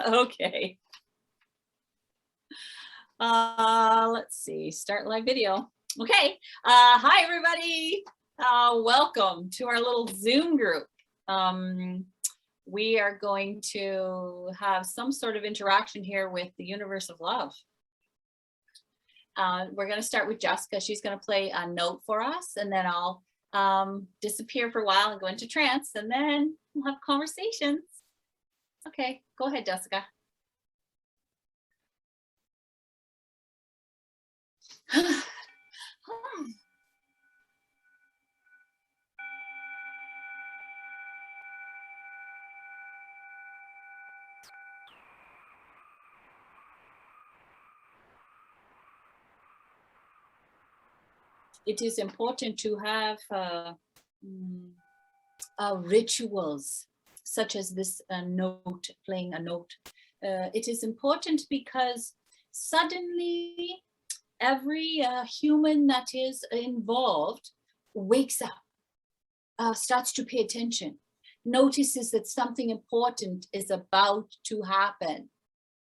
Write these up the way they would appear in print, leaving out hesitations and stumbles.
Okay. Let's see, start live video. Okay. Hi, everybody. Welcome to our little Zoom group. We are going to have some sort of interaction here with the universe of love. We're going to start with Jessica. She's going to play a note for us, and then I'll disappear for a while and go into trance, and then we'll have conversations. Okay, go ahead, Jessica. It is important to have rituals such as this note, playing a note. It is important because suddenly every human that is involved wakes up, starts to pay attention, notices that something important is about to happen.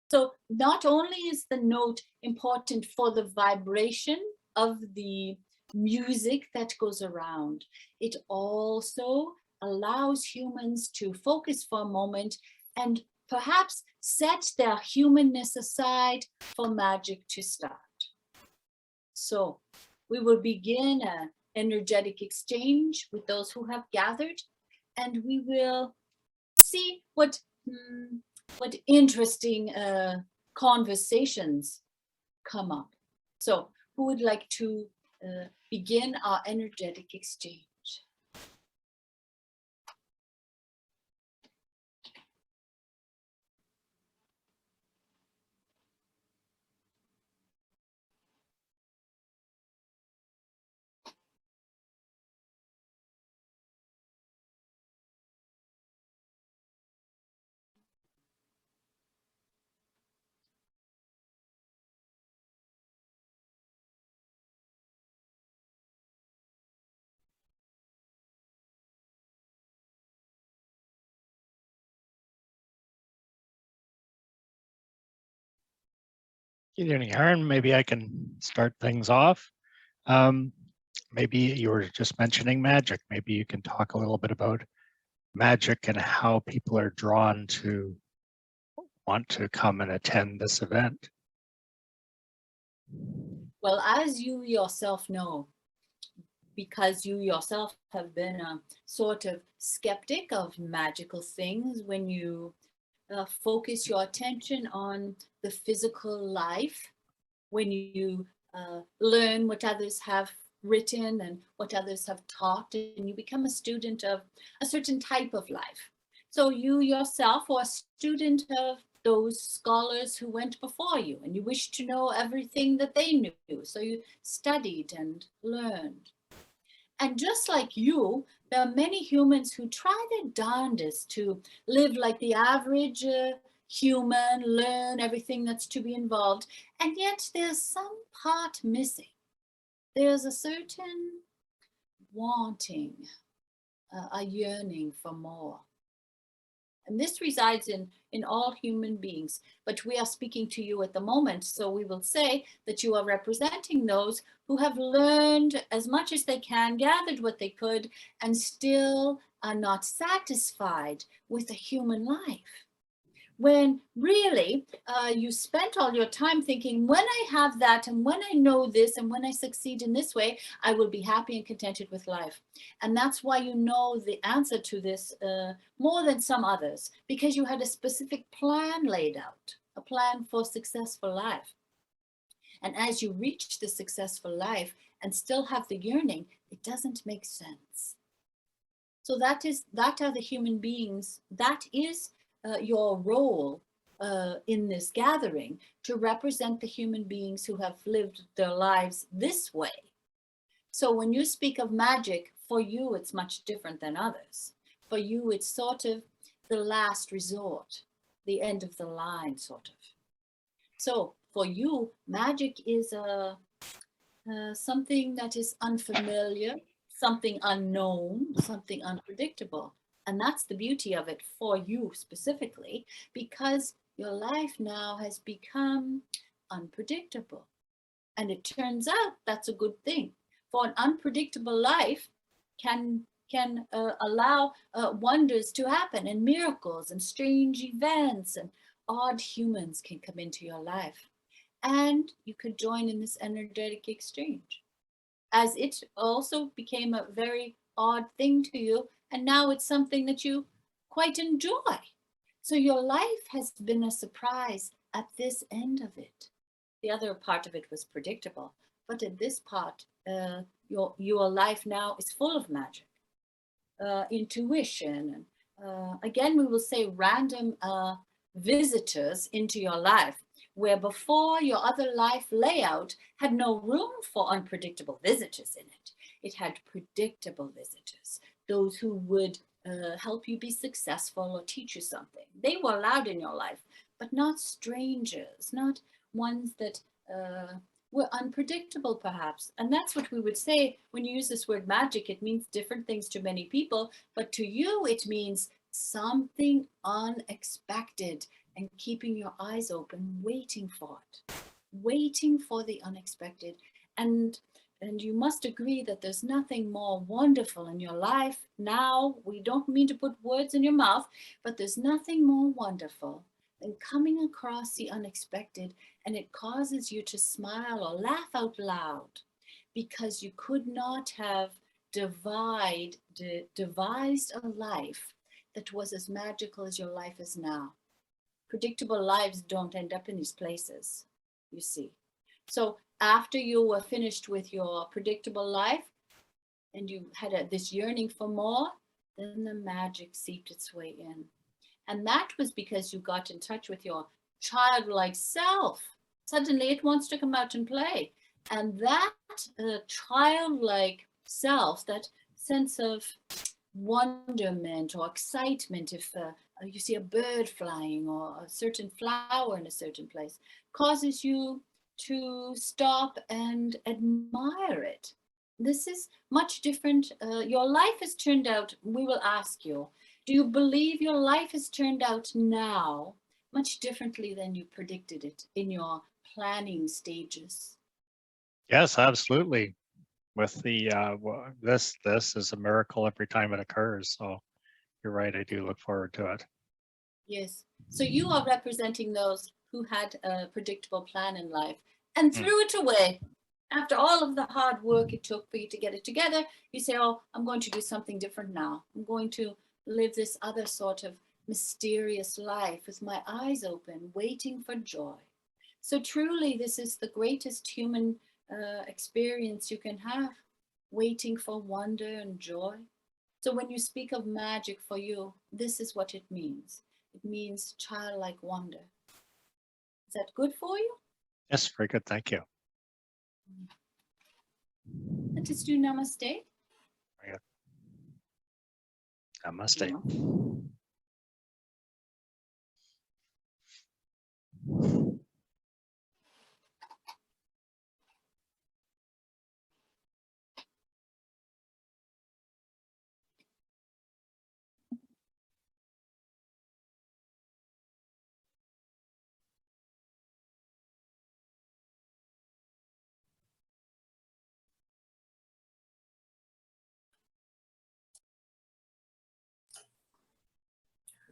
So not only is the note important for the vibration of the music that goes around, it also allows humans to focus for a moment and perhaps set their humanness aside for magic to start. So we will begin an energetic exchange with those who have gathered, and we will see what interesting conversations come up. So who would like to begin our energetic exchange? Good evening, Aaron. Maybe I can start things off. Maybe you were just mentioning magic. Maybe you can talk a little bit about magic and how people are drawn to want to come and attend this event. Well, as you yourself know, because you yourself have been a sort of skeptic of magical things, when you focus your attention on the physical life, when you learn what others have written and what others have taught, and you become a student of a certain type of life. So you yourself are a student of those scholars who went before you, and you wish to know everything that they knew. So you studied and learned. And just like you, there are many humans who try their darndest to live like the average human, learn everything that's to be involved, and yet there's some part missing. There's a certain wanting, a yearning for more. And this resides in all human beings, but we are speaking to you at the moment, so we will say that you are representing those who have learned as much as they can, gathered what they could, and still are not satisfied with a human life. When really you spent all your time thinking, when I have that, and when I know this, and when I succeed in this way, I will be happy and contented with life. And that's why you know the answer to this more than some others, because you had a specific plan laid out, a plan for successful life. And as you reach the successful life and still have the yearning, it doesn't make sense. So that are the human beings. That is your role in this gathering, to represent the human beings who have lived their lives this way. So when you speak of magic, for you it's much different than others. For you it's sort of the last resort, the end of the line, sort of. So for you, magic is something that is unfamiliar, something unknown, something unpredictable. And that's the beauty of it for you specifically, because your life now has become unpredictable. And it turns out that's a good thing. For an unpredictable life can allow wonders to happen, and miracles and strange events and odd humans can come into your life. And you could join in this energetic exchange, as it also became a very odd thing to you, and now it's something that you quite enjoy. So your life has been a surprise at this end of it. The other part of it was predictable, but in this part, your life now is full of magic, intuition, and again, we will say random visitors into your life, where before your other life layout had no room for unpredictable visitors in it. It had predictable visitors, those who would help you be successful or teach you something. They were allowed in your life, but not strangers, not ones that were unpredictable, perhaps. And that's what we would say when you use this word magic. It means different things to many people, but to you, it means something unexpected, and keeping your eyes open, waiting for it, waiting for the unexpected. And you must agree that there's nothing more wonderful in your life now. We don't mean to put words in your mouth, but there's nothing more wonderful than coming across the unexpected, and it causes you to smile or laugh out loud, because you could not have devised a life that was as magical as your life is now. Predictable lives don't end up in these places, you see. So after you were finished with your predictable life and you had this yearning for more, then the magic seeped its way in. And that was because you got in touch with your childlike self. Suddenly it wants to come out and play. And that childlike self, that sense of wonderment or excitement, if you see a bird flying or a certain flower in a certain place, causes you to stop and admire it. This is much different. Your life has turned out, we will ask you, do you believe your life has turned out now much differently than you predicted it in your planning stages? Yes, absolutely. With the this is a miracle every time it occurs. So you're right. I do look forward to it. Yes. So you are representing those who had a predictable plan in life and threw it away. After all of the hard work it took for you to get it together, you say, oh, I'm going to do something different now. I'm going to live this other sort of mysterious life with my eyes open, waiting for joy. So truly, this is the greatest human experience you can have, waiting for wonder and joy. So when you speak of magic for you, this is what it means. It means childlike wonder. Is that good for you? Yes, very good. Thank you. Let us do namaste. Namaste.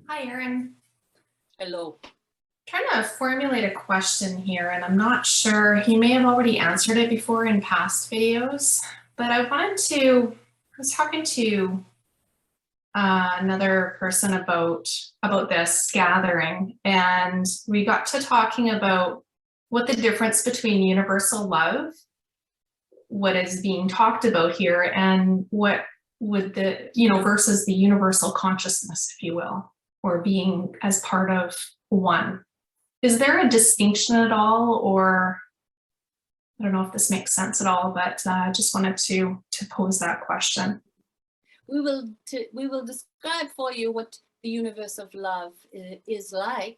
Hi, Aaron. Hello. Trying to formulate a question here, and I'm not sure, he may have already answered it before in past videos, but I was talking to another person about this gathering, and we got to talking about what the difference between universal love, what is being talked about here, and what would the, versus the universal consciousness, if you will, or being as part of one. Is there a distinction at all, or I don't know if this makes sense at all, but I just wanted to pose that question. We will describe for you what the universe of love is like,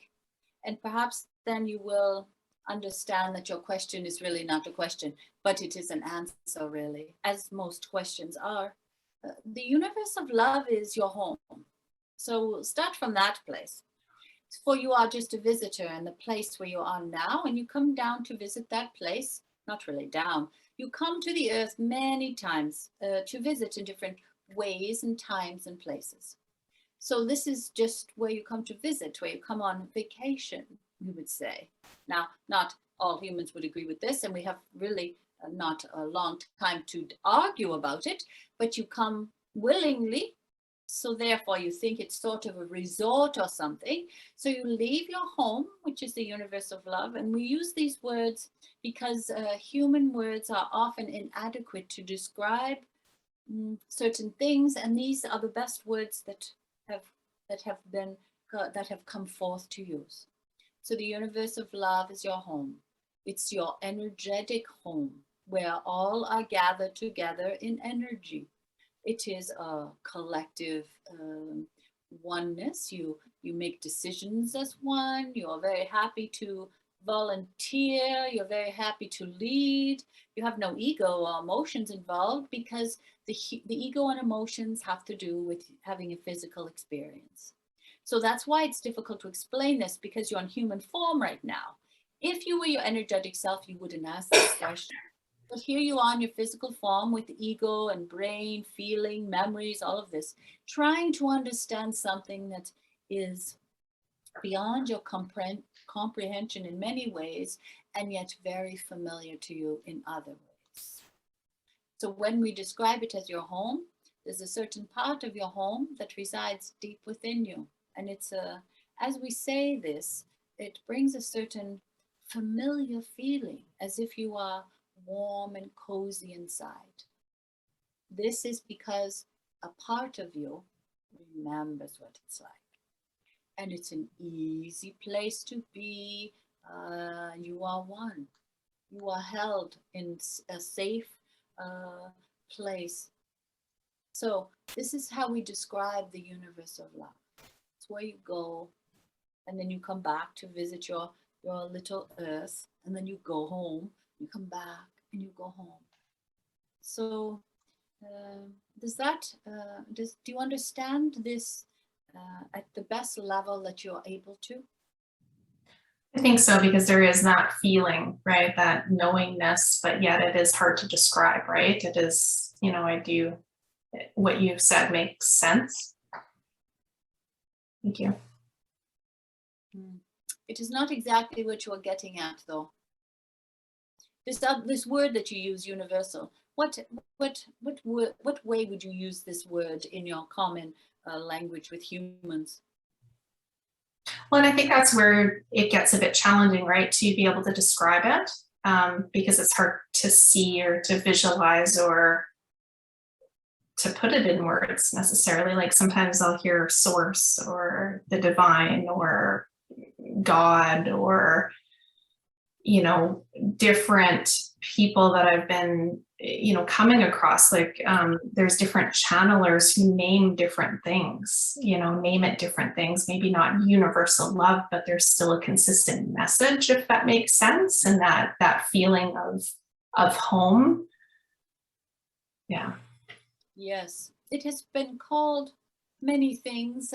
and perhaps then you will understand that your question is really not a question, but it is an answer, really, as most questions are. The universe of love is your home. So we'll start from that place. For you are just a visitor in the place where you are now, and you come down to visit that place, not really down. You come to the earth many times to visit in different ways and times and places. So this is just where you come to visit, where you come on vacation, we would say. Now, not all humans would agree with this, and we have really not a long time to argue about it, but you come willingly. So therefore you think it's sort of a resort or something. So you leave your home, which is the universe of love. And we use these words because human words are often inadequate to describe certain things. And these are the best words that have come forth to use. So the universe of love is your home. It's your energetic home where all are gathered together in energy. It is a collective oneness. You make decisions as one. You are very happy to volunteer. You're very happy to lead. You have no ego or emotions involved because the ego and emotions have to do with having a physical experience. So that's why it's difficult to explain this, because you're in human form right now. If you were your energetic self, you wouldn't ask this question. But here you are in your physical form with the ego and brain, feeling, memories, all of this, trying to understand something that is beyond your comprehension in many ways, and yet very familiar to you in other ways. So when we describe it as your home, there's a certain part of your home that resides deep within you. And it's as we say this, it brings a certain familiar feeling, as if you are warm and cozy inside. This is because a part of you remembers what it's like. And it's an easy place to be. You are one. You are held in a safe place. So this is how we describe the universe of love. It's where you go, and then you come back to visit your little earth, and then you go home. You come back and you go home. So do you understand this at the best level that you're able to? I think so, because there is that feeling, right? That knowingness, but yet it is hard to describe, right? It is, what you said makes sense. Thank you. It is not exactly what you are getting at, though. This word that you use, universal, what way would you use this word in your common language with humans? Well, and I think that's where it gets a bit challenging, right? To be able to describe it, because it's hard to see or to visualize or to put it in words necessarily. Like sometimes I'll hear source or the divine or God or different people that I've been coming across. Like there's different channelers who name different things, name it different things, maybe not universal love, but there's still a consistent message, if that makes sense, and that feeling of home. Yeah. Yes, it has been called many things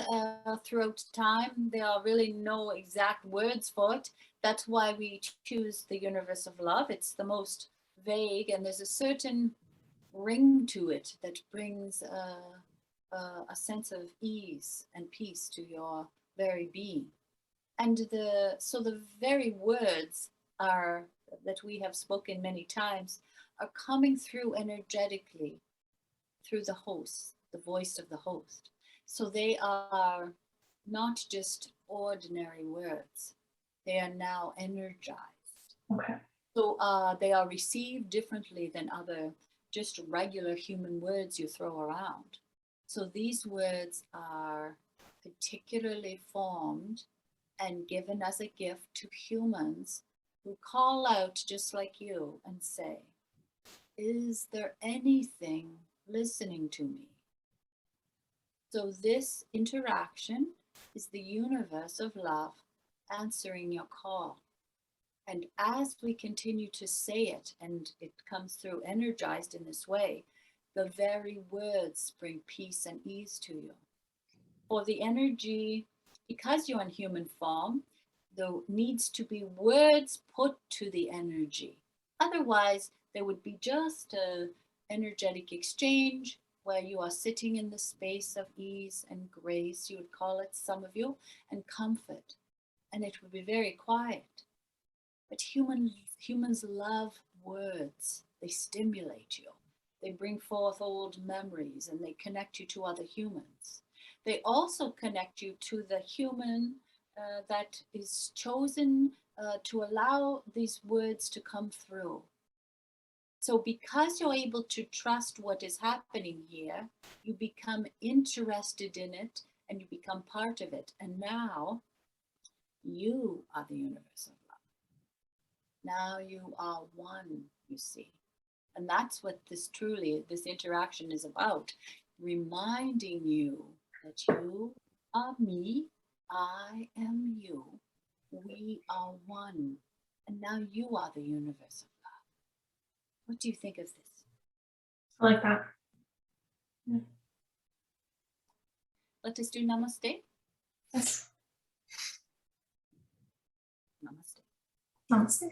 throughout time. There are really no exact words for it. That's why we choose the universe of love. It's the most vague, and there's a certain ring to it that brings a sense of ease and peace to your very being. And so the very words that we have spoken many times are coming through energetically through the host, the voice of the host. So they are not just ordinary words. They are now energized. Okay. So they are received differently than other just regular human words you throw around. So these words are particularly formed and given as a gift to humans who call out just like you and say, is there anything listening to me? So this interaction is the universe of love answering your call. And as we continue to say it, and it comes through energized in this way, the very words bring peace and ease to you. For the energy because you're in human form, there needs to be words put to the energy. Otherwise, there would be just a energetic exchange where you are sitting in the space of ease and grace, you would call it, some of you, and comfort. And it would be very quiet. But humans love words. They stimulate you. They bring forth old memories and they connect you to other humans. They also connect you to the human that is chosen to allow these words to come through. So because you're able to trust what is happening here, you become interested in it and you become part of it. And now you are the universe of love. Now you are one, you see. And that's what this interaction is about. Reminding you that you are me, I am you, we are one. And now you are the universe of love. What do you think of this? I like that. Yeah. Let us do namaste. Yes. Namaste. Namaste.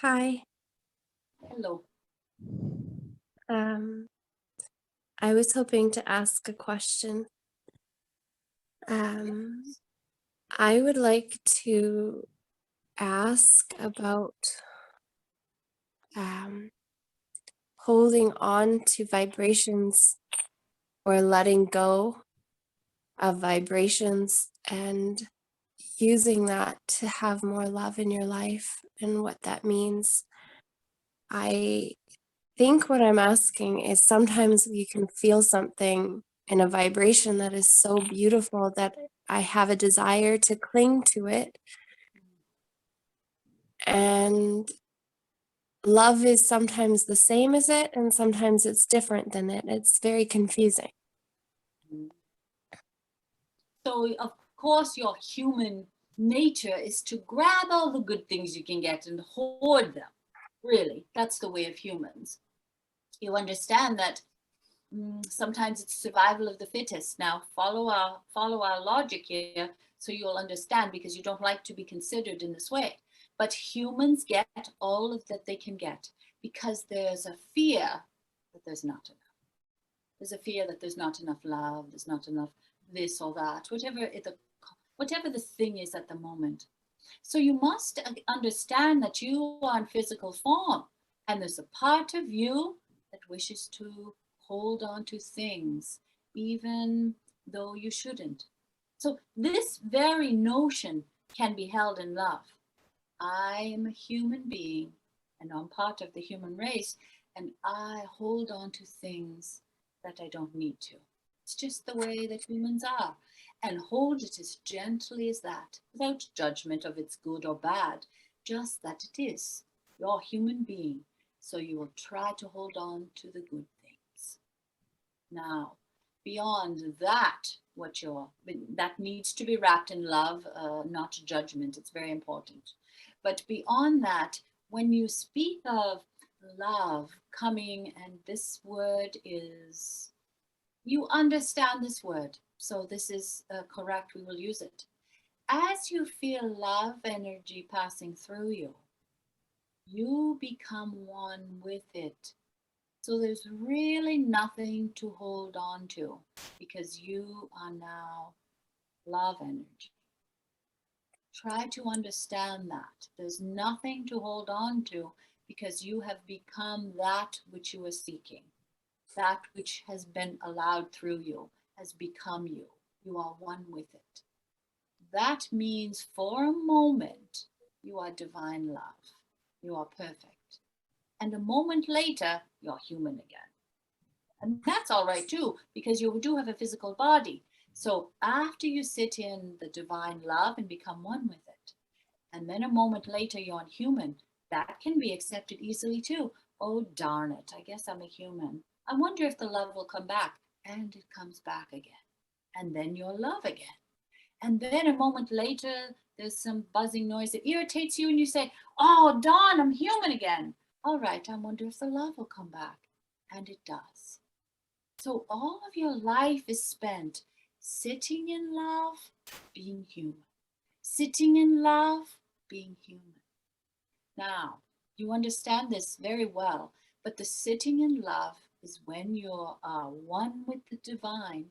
Hi. Hello. I was hoping to ask a question. I would like to ask about holding on to vibrations or letting go of vibrations and using that to have more love in your life and what that means. I think what I'm asking is sometimes you can feel something in a vibration that is so beautiful that I have a desire to cling to it. And love is sometimes the same as it, and sometimes it's different than it. It's very confusing. So, of course, your human nature is to grab all the good things you can get and hoard them. Really, that's the way of humans. You understand that sometimes it's survival of the fittest. Now, follow our logic here, so you'll understand, because you don't like to be considered in this way. But humans get all of that they can get because there's a fear that there's not enough. There's a fear that there's not enough love, there's not enough this or that, whatever the thing is at the moment. So you must understand that you are in physical form, and there's a part of you that wishes to hold on to things, even though you shouldn't. So this very notion can be held in love. I am a human being, and I'm part of the human race, and I hold on to things that I don't need to. It's just the way that humans are. And hold it as gently as that, without judgment of it's good or bad, just that it is. You're a human being, so you will try to hold on to the good things. Now, beyond that, that needs to be wrapped in love, not judgment. It's very important. But beyond that, when you speak of love coming, and this word is, you understand this word, so this is correct, we will use it. As you feel love energy passing through you, you become one with it. So there's really nothing to hold on to, because you are now love energy. Try to understand that. There's nothing to hold on to, because you have become that which you are seeking. That which has been allowed through you has become you. You are one with it. That means for a moment, you are divine love. You are perfect. And a moment later, you're human again. And that's all right too, because you do have a physical body. So after you sit in the divine love and become one with it, And then a moment later, you're on human. That can be accepted easily too. Oh, darn it. I guess I'm a human. I wonder if the love will come back. And it comes back again. And then you're love again. And then a moment later, there's some buzzing noise that irritates you, and you say, oh, darn, I'm human again. All right, I wonder if the love will come back. And it does. So all of your life is spent sitting in love, being human. Sitting in love, being human. Now, you understand this very well, but the sitting in love is when you are one with the divine,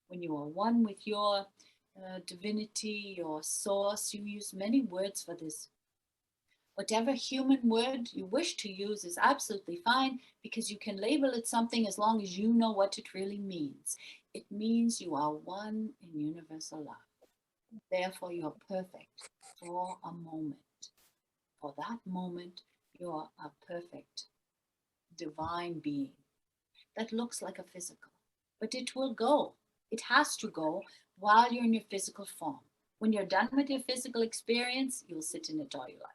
when you are one with your divinity, your source. You use many words for this. Whatever human word you wish to use is absolutely fine, because you can label it something as long as you know what it really means. It means you are one in universal love. Therefore, you're perfect for a moment. For that moment, you're a perfect divine being that looks like a physical. But it will go. It has to go while you're in your physical form. When you're done with your physical experience, you'll sit in it all you like.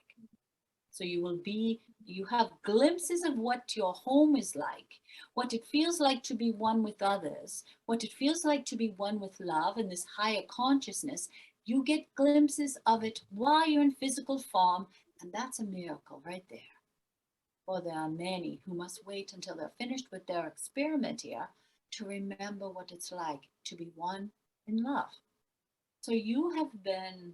So you have glimpses of what your home is like, what it feels like to be one with others, what it feels like to be one with love and this higher consciousness. You get glimpses of it while you're in physical form, and that's a miracle right there. Or there are many who must wait until they're finished with their experiment here to remember what it's like to be one in love. So you have been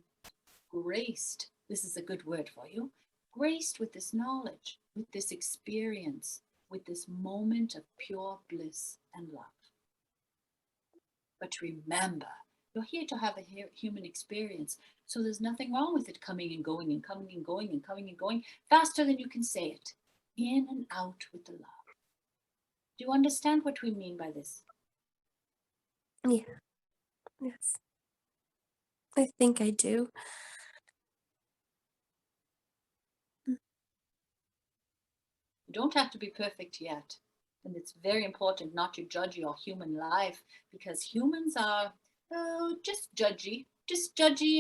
graced, this is a good word for you, graced with this knowledge, with this experience, with this moment of pure bliss and love. But remember, you're here to have a human experience, so there's nothing wrong with it coming and going and coming and going and coming and going faster than you can say it, in and out with the love. Do you understand what we mean by this? Yeah. Yes. I think I do. You don't have to be perfect yet. And it's very important not to judge your human life, because humans are just judgy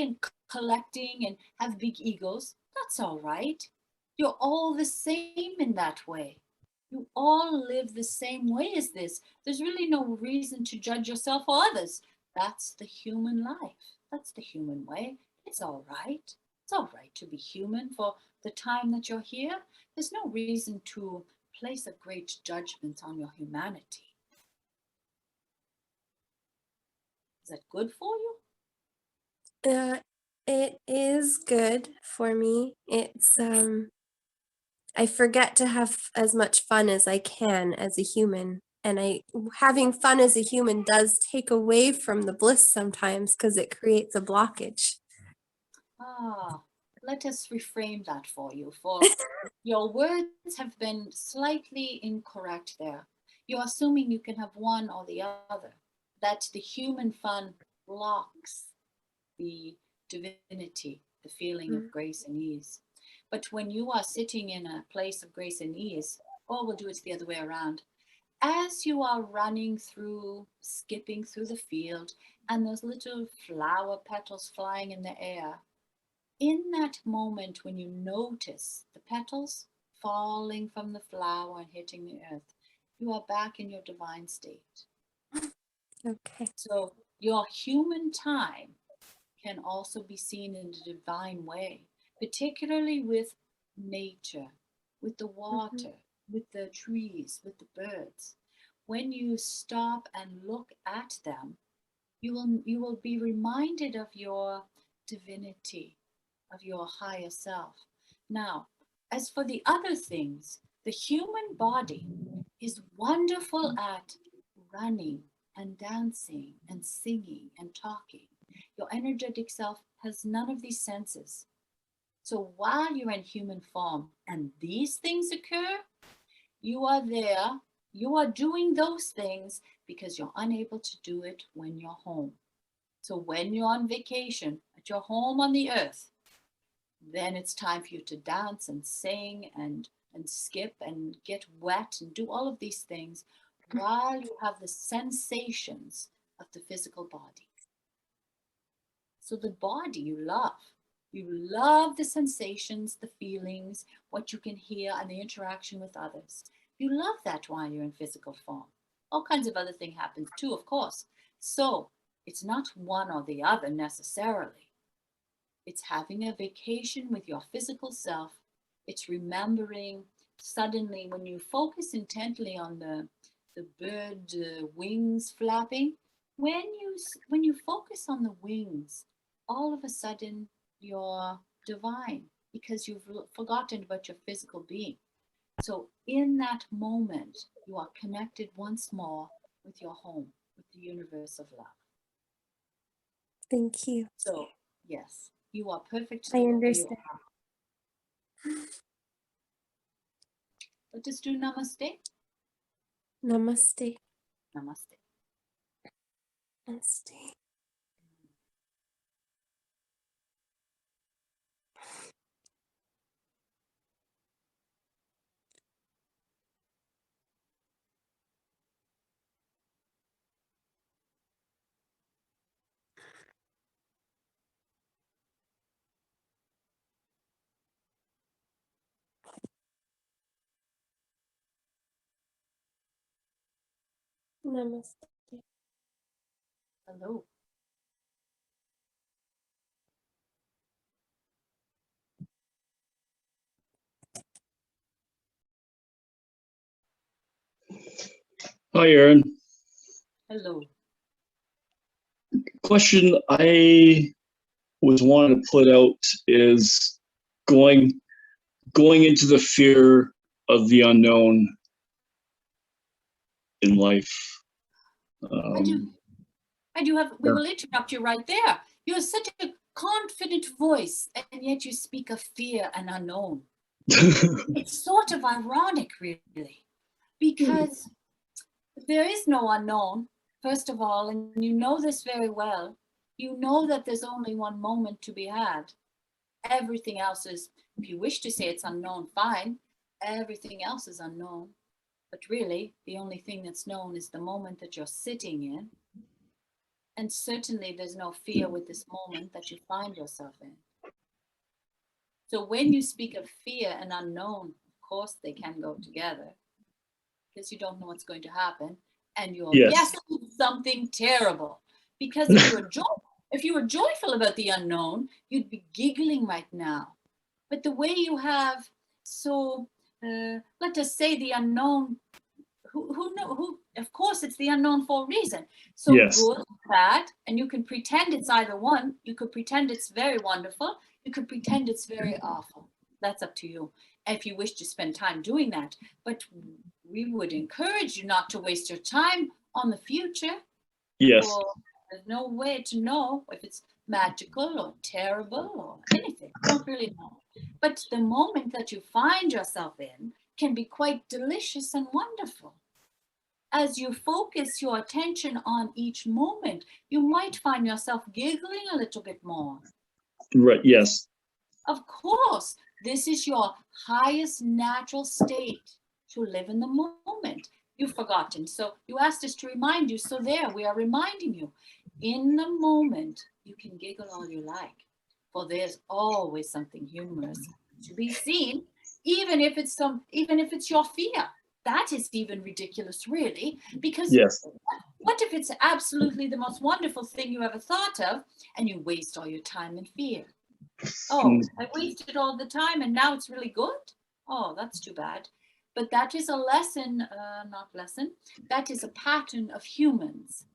and collecting and have big egos. That's all right. You're all the same in that way. You all live the same way as this. There's really no reason to judge yourself or others. That's the human life. That's the human way. It's all right. It's all right to be human for the time that you're here. There's no reason to place a great judgment on your humanity. Is that good for you? It is good for me. It's I forget to have as much fun as I can as a human. And having fun as a human does take away from the bliss sometimes, because it creates a blockage. Let us reframe that for you, for your words have been slightly incorrect there. You're assuming you can have one or the other, that the human fun blocks the divinity, the feeling of grace and ease. But when you are sitting in a place of grace and ease, or we'll do it the other way around, as you are running through, skipping through the field, and those little flower petals flying in the air, in that moment when you notice the petals falling from the flower and hitting the earth, you are back in your divine state. Okay. So your human time can also be seen in a divine way, particularly with nature, with the water, with the trees, with the birds. When you stop and look at them, you will be reminded of your divinity, of your higher self. Now, as for the other things, the human body is wonderful at running and dancing and singing and talking. Your energetic self has none of these senses. So while you're in human form and these things occur, you are there, you are doing those things because you're unable to do it when you're home. So when you're on vacation at your home on the earth, then it's time for you to dance and sing and skip and get wet and do all of these things while you have the sensations of the physical body. So the body you love. You love the sensations, the feelings, what you can hear, and the interaction with others. You love that while you're in physical form. All kinds of other things happen too, of course. So it's not one or the other necessarily. It's having a vacation with your physical self. It's remembering suddenly when you focus intently on the bird wings flapping, when you focus on the wings, all of a sudden you're divine because you've forgotten about your physical being. So in that moment, you are connected once more with your home, with the universe of love. Thank you. So yes, you are perfect I the way you understand. are. Let us do namaste. Namaste. Namaste. Namaste. Namaste. Hello. Hi, Aaron. Hello. Question I was wanting to put out is going into the fear of the unknown in life. We will interrupt you right there. You have such a confident voice, and yet you speak of fear and unknown. It's sort of ironic, really, because there is no unknown, first of all, and you know this very well. You know that there's only one moment to be had. Everything else is, if you wish to say it's unknown, fine. Everything else is unknown. But really, the only thing that's known is the moment that you're sitting in. And certainly there's no fear with this moment that you find yourself in. So when you speak of fear and unknown, of course they can go together because you don't know what's going to happen and you're guessing something terrible. Because if you were joyful about the unknown, you'd be giggling right now. But the way you have, so let us say the unknown, who of course it's the unknown for a reason. So good, bad, and you can pretend it's either one. You could pretend it's very wonderful. You could pretend it's very awful. That's up to you if you wish to spend time doing that. But we would encourage you not to waste your time on the future. Yes. There's no way to know if it's magical or terrible or anything. You don't really know. But the moment that you find yourself in can be quite delicious and wonderful. As you focus your attention on each moment, you might find yourself giggling a little bit more. Right, yes. Of course, this is your highest natural state, to live in the moment. You've forgotten. So you asked us to remind you. So there, we are reminding you. In the moment, you can giggle all you like, for there's always something humorous to be seen, even if it's your fear. That is even ridiculous, really, because what if it's absolutely the most wonderful thing you ever thought of, and you waste all your time in fear? Oh, I wasted all the time, and now it's really good? Oh, that's too bad. But that is a lesson, that is a pattern of humans,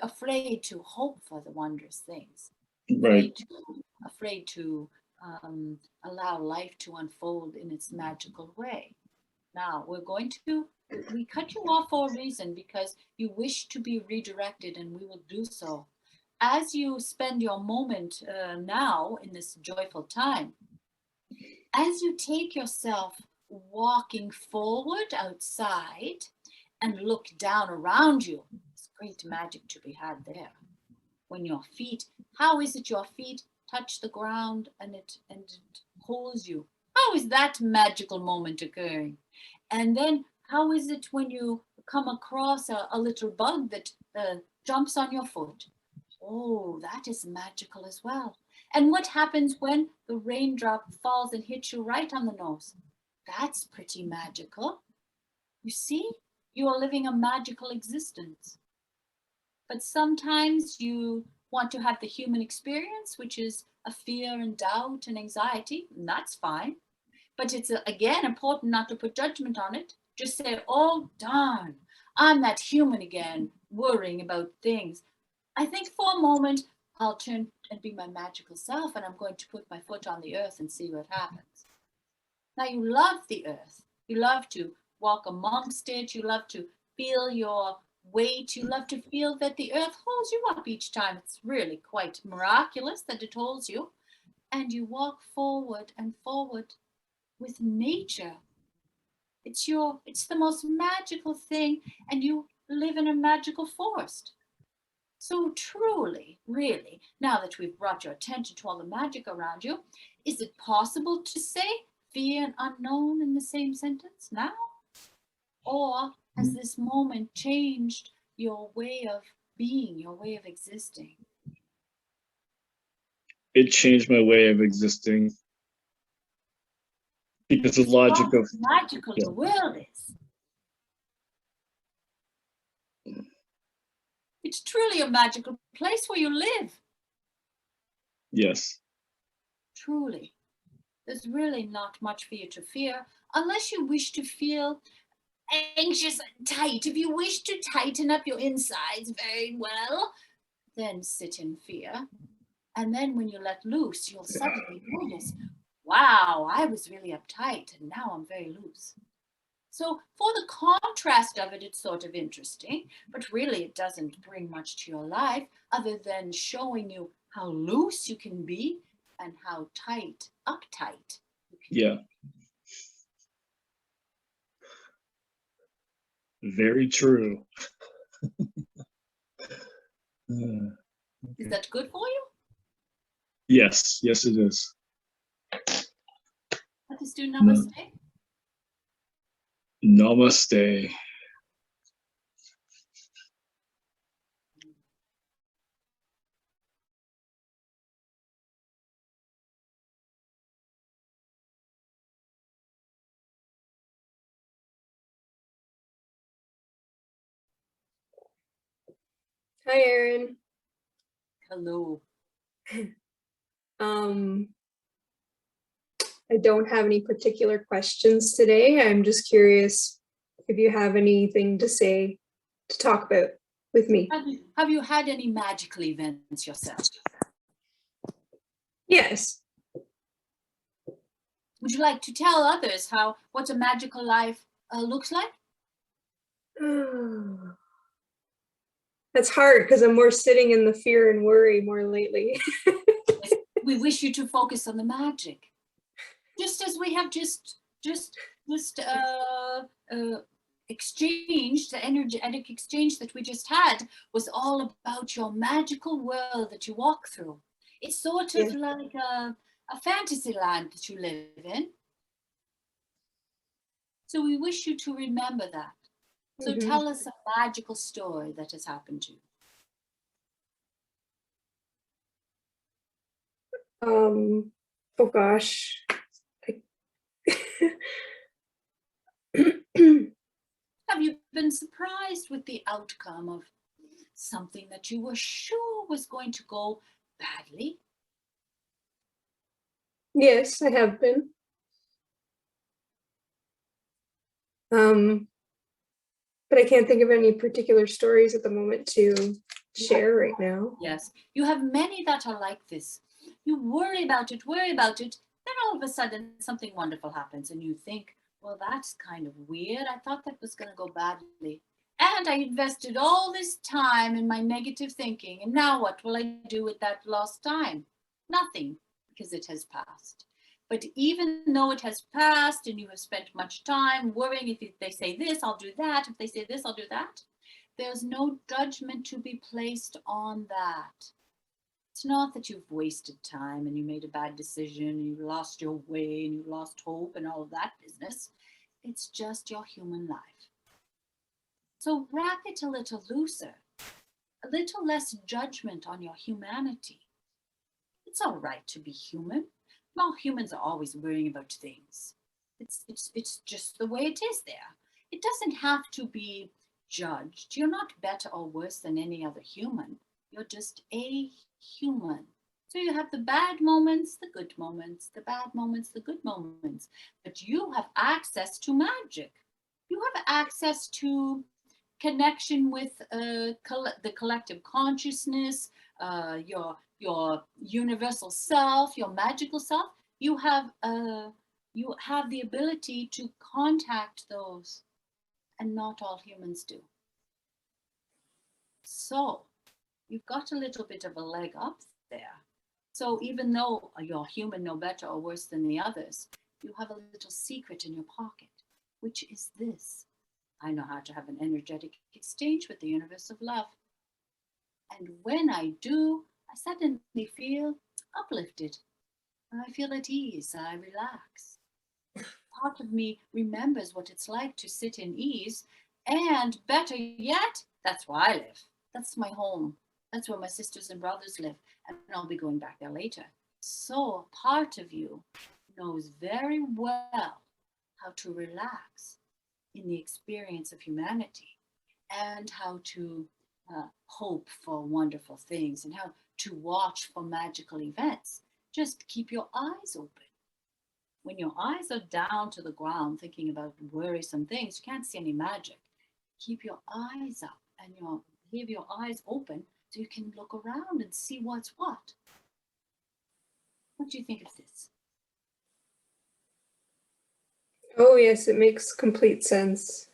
afraid to hope for the wondrous things, afraid to allow life to unfold in its magical way. Now, we cut you off for a reason, because you wish to be redirected, and we will do so. As you spend your moment now in this joyful time, as you take yourself walking forward outside and look down around you, there's great magic to be had there. When your feet, how is it your feet touch the ground and it holds you? How is that magical moment occurring? And then how is it when you come across a little bug that jumps on your foot? Oh, that is magical as well. And what happens when the raindrop falls and hits you right on the nose? That's pretty magical. You see, you are living a magical existence. But sometimes you want to have the human experience, which is a fear and doubt and anxiety, and that's fine. But it's, again, important not to put judgment on it. Just say, oh, darn, I'm that human again, worrying about things. I think for a moment, I'll turn and be my magical self, and I'm going to put my foot on the earth and see what happens. Now, you love the earth. You love to walk amongst it. You love to feel your weight. You love to feel that the earth holds you up each time. It's really quite miraculous that it holds you. And you walk forward and forward with nature. It's the most magical thing, and you live in a magical forest. So truly, really, now that we've brought your attention to all the magic around you, is it possible to say fear and unknown in the same sentence now? Or has this moment changed your way of being, your way of existing? It changed my way of existing because the logic of magical the world is. It's truly a magical place where you live. yes. Truly. There's really not much for you to fear unless you wish to feel anxious and tight. If you wish to tighten up your insides very well, then sit in fear. And then when you let loose, you'll suddenly notice, wow, I was really uptight and now I'm very loose. So for the contrast of it, it's sort of interesting, but really it doesn't bring much to your life other than showing you how loose you can be and how tight, uptight you can Yeah. be. Very true. Is that good for you? Yes, yes, it is. Let us do namaste. Namaste. Hi, Aaron. Hello. I don't have any particular questions today. I'm just curious if you have anything to say, to talk about with me. Have you had any magical events yourself? Yes. Would you like to tell others what a magical life looks like? That's hard because I'm more sitting in the fear and worry more lately. We wish you to focus on the magic. Just as we have just exchanged, the energetic exchange that we just had was all about your magical world that you walk through. It's sort of like a fantasy land that you live in. So we wish you to remember that. So tell us a magical story that has happened to you. Oh gosh. Have you been surprised with the outcome of something that you were sure was going to go badly? Yes, I have been. But I can't think of any particular stories at the moment to share right now. Yes, you have many that are like this. You worry about it, then all of a sudden something wonderful happens and you think, well, that's kind of weird. I thought that was going to go badly. And I invested all this time in my negative thinking. And now what will I do with that lost time? Nothing, because it has passed. But even though it has passed and you have spent much time worrying, if they say this, I'll do that. If they say this, I'll do that. There's no judgment to be placed on that. It's not that you've wasted time and you made a bad decision and you lost your way and you lost hope and all of that business. It's just your human life. So wrap it a little looser. a little less judgment on your humanity. It's all right to be human. Well, humans are always worrying about things. It's just the way it is there. It doesn't have to be judged. You're not better or worse than any other human. You're just a human. So you have the bad moments, the good moments, the bad moments, the good moments. But you have access to magic. You have access to connection with the collective consciousness, your universal self, your magical self. You have the ability to contact those, and not all humans do. So you've got a little bit of a leg up there. So even though you're human, no better or worse than the others, you have a little secret in your pocket, which is this: I know how to have an energetic exchange with the universe of love. And when I do, I suddenly feel uplifted. I feel at ease. I relax. Part of me remembers what it's like to sit in ease. And better yet, that's where I live. That's my home. That's where my sisters and brothers live. And I'll be going back there later. So part of you knows very well how to relax in the experience of humanity, and how to hope for wonderful things, and how to watch for magical events. Just keep your eyes open. When your eyes are down to the ground thinking about worrisome things, you can't see any magic. Keep your eyes up and leave your eyes open so you can look around and see what's what. What do you think of this? Oh, yes, it makes complete sense.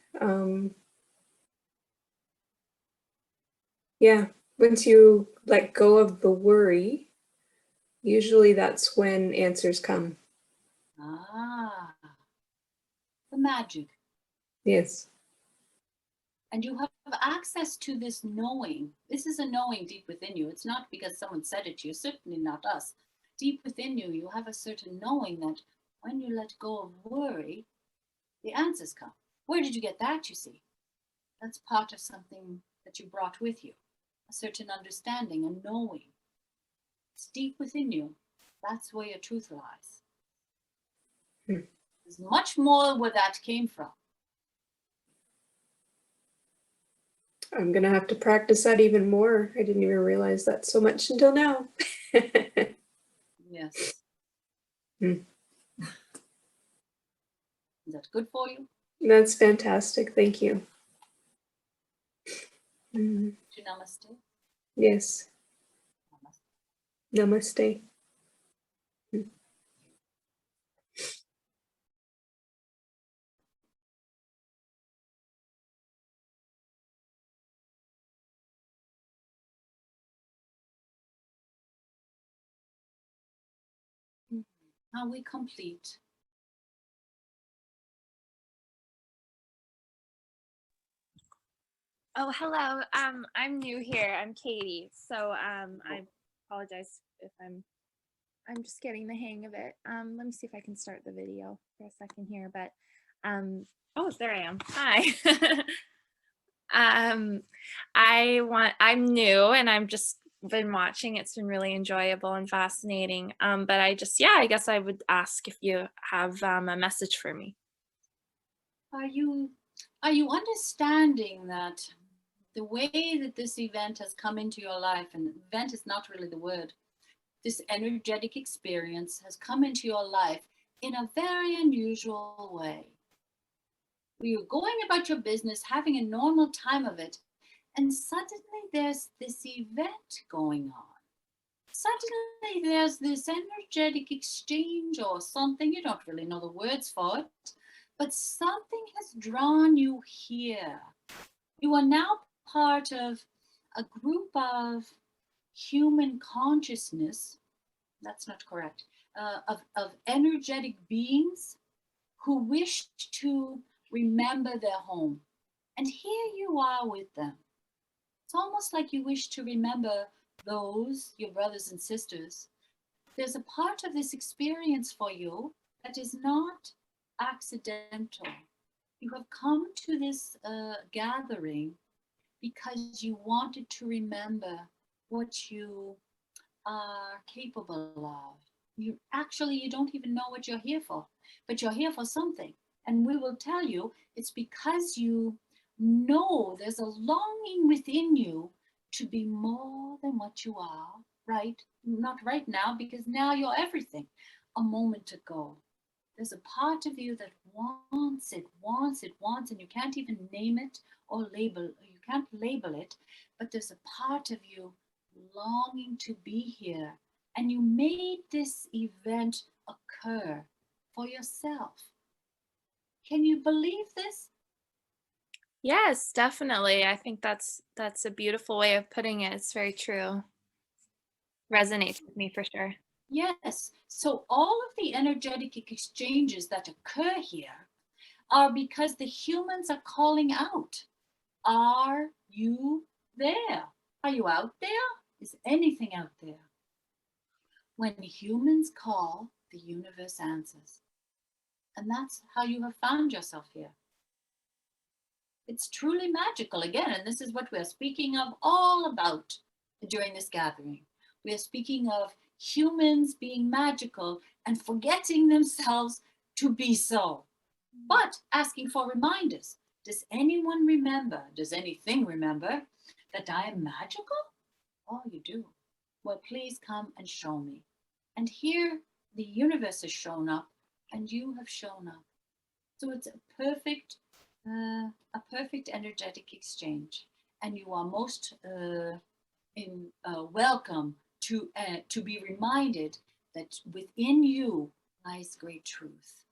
Yeah, once you let go of the worry, usually that's when answers come. Ah, the magic. Yes. And you have access to this knowing. This is a knowing deep within you. It's not because someone said it to you, certainly not us. Deep within you, you have a certain knowing that when you let go of worry, the answers come. Where did you get that, you see? That's part of something that you brought with you, a certain understanding, a knowing. It's deep within you. That's where your truth lies. There's much more where that came from. I'm going to have to practice that even more. I didn't even realize that so much until now. Yes. Hmm. Is that good for you? That's fantastic. Thank you. Mhm. Namaste. Yes. Namaste. Namaste. Are we complete? Oh, hello. I'm new here. I'm Katie. So I apologize if I'm just getting the hang of it. Let me see if I can start the video for a second here. But oh, there I am. Hi. I'm new and I'm just been watching. It's been really enjoyable and fascinating. But I guess I would ask if you have a message for me. Are you understanding that the way that this event has come into your life, and event is not really the word, this energetic experience has come into your life in a very unusual way? You're going about your business, having a normal time of it, and suddenly there's this event going on. Suddenly there's this energetic exchange or something. You don't really know the words for it, but something has drawn you here. You are now part of a group of human consciousness. That's not correct. Of energetic beings who wish to remember their home. And here you are with them. It's almost like you wish to remember those, your brothers and sisters. There's a part of this experience for you that is not accidental. You have come to this gathering because you wanted to remember what you are capable of. You don't even know what you're here for, but you're here for something. And we will tell you it's because you know there's a longing within you to be more than what you are, right? Not right now, because now you're everything. A moment ago, there's a part of you that wants it, and you can't even name it or label, you can't label it, but there's a part of you longing to be here. And you made this event occur for yourself. Can you believe this? Yes, definitely. I think that's a beautiful way of putting it. It's very true. Resonates with me for sure. Yes. So all of the energetic exchanges that occur here are because the humans are calling out. Are you there? Are you out there? Is anything out there? When humans call, the universe answers. And that's how you have found yourself here. It's truly magical again, and this is what we're speaking of all about during this gathering. We are speaking of humans being magical and forgetting themselves to be so, but asking for reminders. Does anyone remember, does anything remember that I am magical? Oh, you do. Well, please come and show me. And here the universe has shown up and you have shown up. So it's a perfect energetic exchange, and you are most welcome to be reminded that within you lies great truth,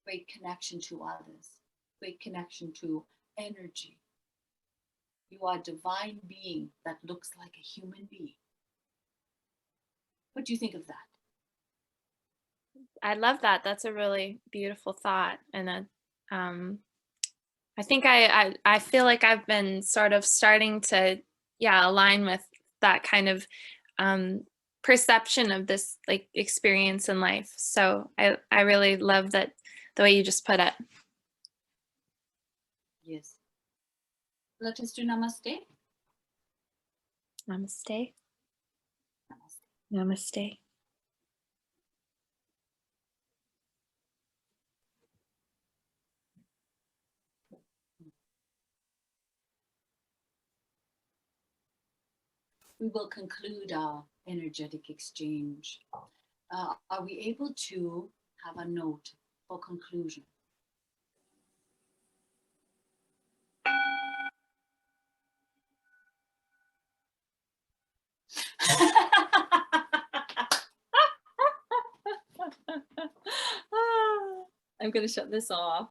great connection to others, great connection to energy. You are a divine being that looks like a human being. What do you think of that? I love that. That's a really beautiful thought, and I think I feel like I've been sort of starting to align with that kind of perception of this like experience in life. So I really love that the way you just put it. Yes. Let us do namaste. Namaste. Namaste. Namaste. We will conclude our energetic exchange. Are we able to have a note for conclusion? I'm going to shut this off.